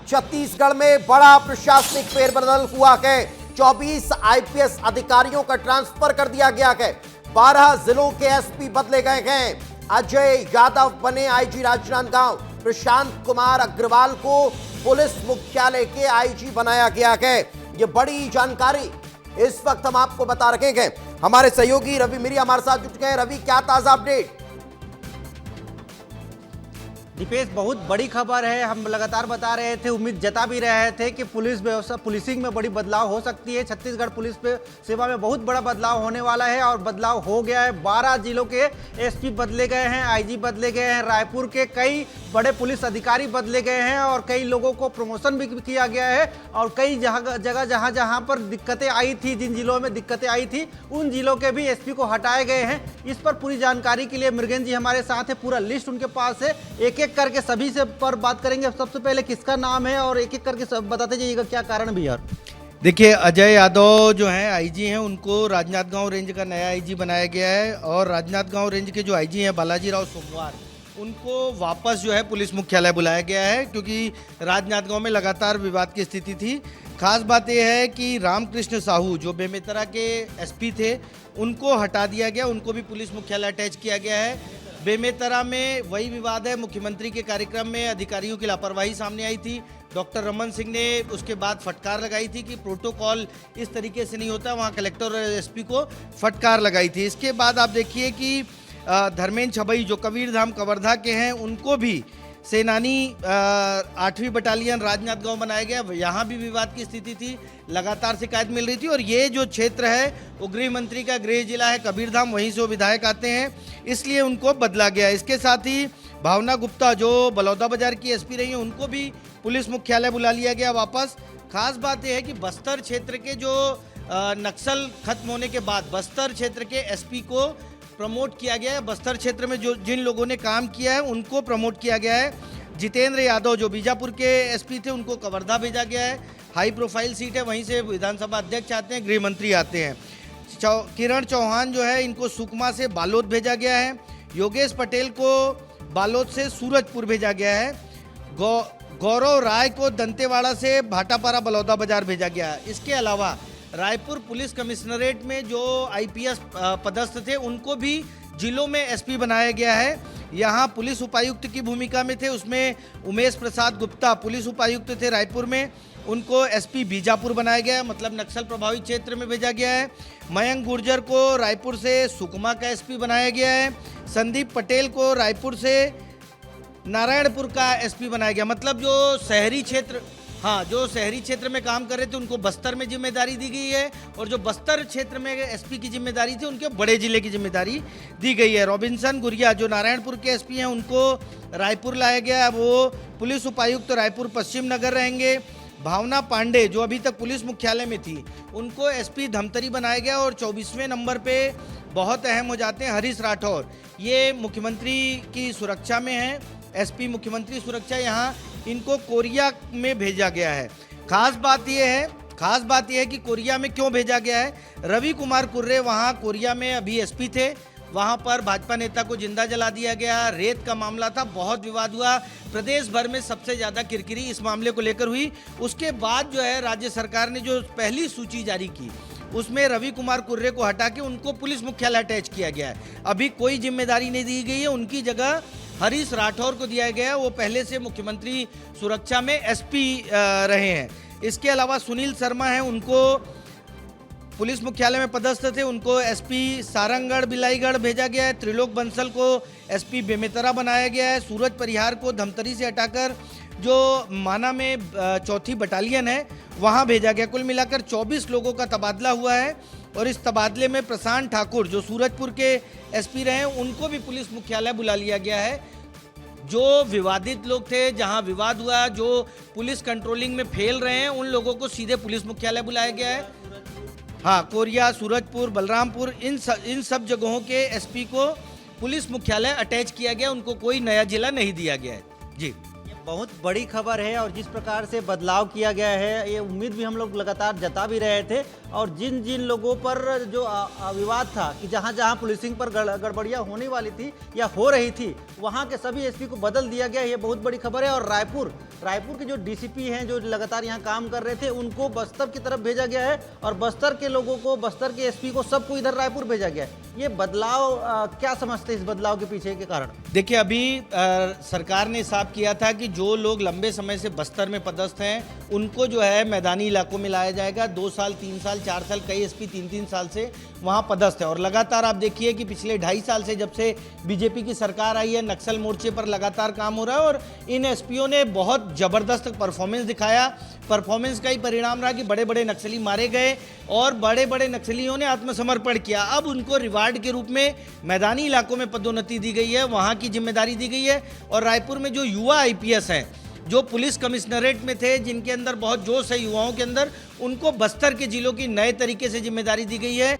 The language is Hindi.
छत्तीसगढ़ में बड़ा प्रशासनिक फेरबदल हुआ है। 24 आईपीएस अधिकारियों का ट्रांसफर कर दिया गया है। 12 जिलों के एसपी बदले गए हैं। अजय यादव बने आईजी राजनांदगांव। प्रशांत कुमार अग्रवाल को पुलिस मुख्यालय के आईजी बनाया गया है। ये बड़ी जानकारी इस वक्त हम आपको बता रहे हैं। हमारे सहयोगी रवि मिरी हमारे साथ जुट गए। रवि, क्या ताजा अपडेट? दीपेश, बहुत बड़ी खबर है। हम लगातार बता रहे थे, उम्मीद जता भी रहे थे कि पुलिस व्यवस्था, पुलिसिंग में बड़ी बदलाव हो सकती है। छत्तीसगढ़ पुलिस पे सेवा में बहुत बड़ा बदलाव होने वाला है और बदलाव हो गया है। 12 जिलों के एसपी बदले गए हैं, आईजी बदले गए हैं, रायपुर के कई बड़े पुलिस अधिकारी बदले गए हैं और कई लोगों को प्रमोशन भी किया गया है। और कई जगह जहां पर दिक्कतें आई थी, जिन जिलों में दिक्कतें आई थी, उन जिलों के भी एसपी को हटाए गए हैं। इस पर पूरी जानकारी के लिए मृगेन जी हमारे साथ है। पूरा लिस्ट उनके पास है, एक एक करके सभी से पर बात करेंगे। सबसे पहले किसका नाम है और एक एक करके सब बताते जाइएगा क्या कारण भी है। देखिए, अजय यादव जो हैं आईजी हैं, उनको राजनांदगांव रेंज का नया आईजी बनाया गया है और राजनांदगांव रेंज के जो आईजी हैं बालाजी राव सोमवार, उनको वापस जो है पुलिस मुख्यालय बुलाया गया है क्योंकि राजनांदगांव में लगातार विवाद की स्थिति थी। खास बात यह है कि रामकृष्ण साहू जो बेमेतरा के एसपी थे, उनको हटा दिया गया, उनको भी पुलिस मुख्यालय अटैच किया गया है। बेमेतरा में वही विवाद है, मुख्यमंत्री के कार्यक्रम में अधिकारियों की लापरवाही सामने आई थी। डॉक्टर रमन सिंह ने उसके बाद फटकार लगाई थी कि प्रोटोकॉल इस तरीके से नहीं होता, वहाँ कलेक्टर और एसपी को फटकार लगाई थी। इसके बाद आप देखिए कि धर्मेंद्र छबई जो कबीरधाम कवर्धा के हैं, उनको भी सेनानी 8वीं बटालियन राजनांदगांव बनाया गया। यहाँ भी विवाद की स्थिति थी, लगातार शिकायत मिल रही थी। और ये जो क्षेत्र है वो गृह मंत्री का गृह जिला है कबीरधाम, वहीं से वो विधायक आते हैं, इसलिए उनको बदला गया। इसके साथ ही भावना गुप्ता जो बलौदाबाजार की एसपी रही हैं, उनको भी पुलिस मुख्यालय बुला लिया गया वापस। खास बात यह है कि बस्तर क्षेत्र के जो नक्सल खत्म होने के बाद बस्तर क्षेत्र के एसपी को प्रमोट किया गया है। बस्तर क्षेत्र में जो जिन लोगों ने काम किया है उनको प्रमोट किया गया है। जितेंद्र यादव जो बीजापुर के एसपी थे, उनको कवर्धा भेजा गया है। हाई प्रोफाइल सीट है, वहीं से विधानसभा अध्यक्ष आते हैं, गृह मंत्री आते हैं। किरण चौहान जो है, इनको सुकमा से बालोद भेजा गया है। योगेश पटेल को बालोद से सूरजपुर भेजा गया है। गौरव राय को दंतेवाड़ा से भाटापारा बलौदाबाजार भेजा गया है। इसके अलावा रायपुर पुलिस कमिश्नरेट में जो आईपीएस पदस्थ थे, उनको भी जिलों में एसपी बनाया गया है। यहाँ पुलिस उपायुक्त की भूमिका में थे, उसमें उमेश प्रसाद गुप्ता पुलिस उपायुक्त थे रायपुर में, उनको एसपी बीजापुर बनाया गया है, मतलब नक्सल प्रभावित क्षेत्र में भेजा गया है। मयंक गुर्जर को रायपुर से सुकमा का एसपी बनाया गया है। संदीप पटेल को रायपुर से नारायणपुर का एसपी बनाया गया। मतलब जो शहरी क्षेत्र में काम कर रहे थे, उनको बस्तर में जिम्मेदारी दी गई है और जो बस्तर क्षेत्र में एसपी की जिम्मेदारी थी, उनके बड़े जिले की जिम्मेदारी दी गई है। रॉबिन्सन गुरिया जो नारायणपुर के एसपी हैं, उनको रायपुर लाया गया, वो पुलिस उपायुक्त रायपुर पश्चिम नगर रहेंगे। भावना पांडे जो अभी तक पुलिस मुख्यालय में थी, उनको एसपी धमतरी बनाया गया। और 24वें नंबर पे बहुत अहम हो जाते हैं हरीश राठौर, ये मुख्यमंत्री की सुरक्षा में है, एसपी मुख्यमंत्री सुरक्षा, यहाँ इनको कोरिया में भेजा गया है। खास बात यह है कि कोरिया में क्यों भेजा गया है। रवि कुमार कुर्रे वहाँ कोरिया में अभी एसपी थे, वहाँ पर भाजपा नेता को जिंदा जला दिया गया। रेत का मामला था, बहुत विवाद हुआ, प्रदेश भर में सबसे ज़्यादा किरकिरी इस मामले को लेकर हुई। उसके बाद जो है राज्य सरकार ने जो पहली सूची जारी की, उसमें रवि कुमार कुर्रे को हटा के उनको पुलिस मुख्यालय अटैच किया गया है। अभी कोई जिम्मेदारी नहीं दी गई है, उनकी जगह हरीश राठौर को दिया गया है। वो पहले से मुख्यमंत्री सुरक्षा में एसपी रहे हैं। इसके अलावा सुनील शर्मा हैं, उनको पुलिस मुख्यालय में पदस्थ थे, उनको एसपी सारंगगढ़ बिलाईगढ़ भेजा गया है। त्रिलोक बंसल को एसपी बेमेतरा बनाया गया है। सूरज परिहार को धमतरी से हटाकर जो माना में 4थी बटालियन है, वहाँ भेजा गया। कुल मिलाकर 24 लोगों का तबादला हुआ है और इस तबादले में प्रशांत ठाकुर जो सूरजपुर के एसपी रहे हैं, उनको भी पुलिस मुख्यालय बुला लिया गया है। जो विवादित लोग थे, जहां विवाद हुआ, जो पुलिस कंट्रोलिंग में फेल रहे हैं, उन लोगों को सीधे पुलिस मुख्यालय बुलाया गया है। हाँ, कोरिया, सूरजपुर, बलरामपुर, इन सब जगहों के एसपी को पुलिस मुख्यालय अटैच किया गया, उनको कोई नया जिला नहीं दिया गया है। जी, बहुत बड़ी खबर है और जिस प्रकार से बदलाव किया गया है ये उम्मीद भी हम लोग लगातार जता भी रहे थे। और जिन जिन लोगों पर जो विवाद था कि जहां जहां पुलिसिंग पर गड़बड़ियां होने वाली थी या हो रही थी वहां के सभी एसपी को बदल दिया गया, ये बहुत बड़ी खबर है। और रायपुर के जो डीसीपी हैं जो लगातार यहां काम कर रहे थे उनको बस्तर की तरफ भेजा गया है और बस्तर के लोगों को, बस्तर के एसपी को, सबको इधर रायपुर भेजा गया है। ये बदलाव क्या समझते हैं इस बदलाव के पीछे के कारण? देखिए, अभी सरकार ने साफ किया था कि जो लोग लंबे समय से बस्तर में पदस्थ हैं उनको जो है मैदानी इलाकों में लाया जाएगा। 2 साल, 3 साल, 4 साल, कई एसपी 3-3 साल से वहां पदस्थ है। और लगातार आप देखिए कि पिछले 2.5 साल से जब से बीजेपी की सरकार आई है, नक्सल मोर्चे पर लगातार काम हो रहा है और इन एसपीओ ने बहुत जबरदस्त परफॉर्मेंस दिखाया। परफॉर्मेंस का ही परिणाम रहा कि बड़े बड़े नक्सली मारे गए और बड़े बड़े नक्सलियों ने आत्मसमर्पण किया। अब उनको रिवार्ड के रूप में मैदानी इलाकों में पदोन्नति दी गई है, वहां की जिम्मेदारी दी गई है। और रायपुर में जो युवा आईपीएस हैं, जो पुलिस कमिश्नरेट में थे, जिनके अंदर बहुत जोश है युवाओं के अंदर, उनको बस्तर के जिलों की नए तरीके से जिम्मेदारी दी गई है।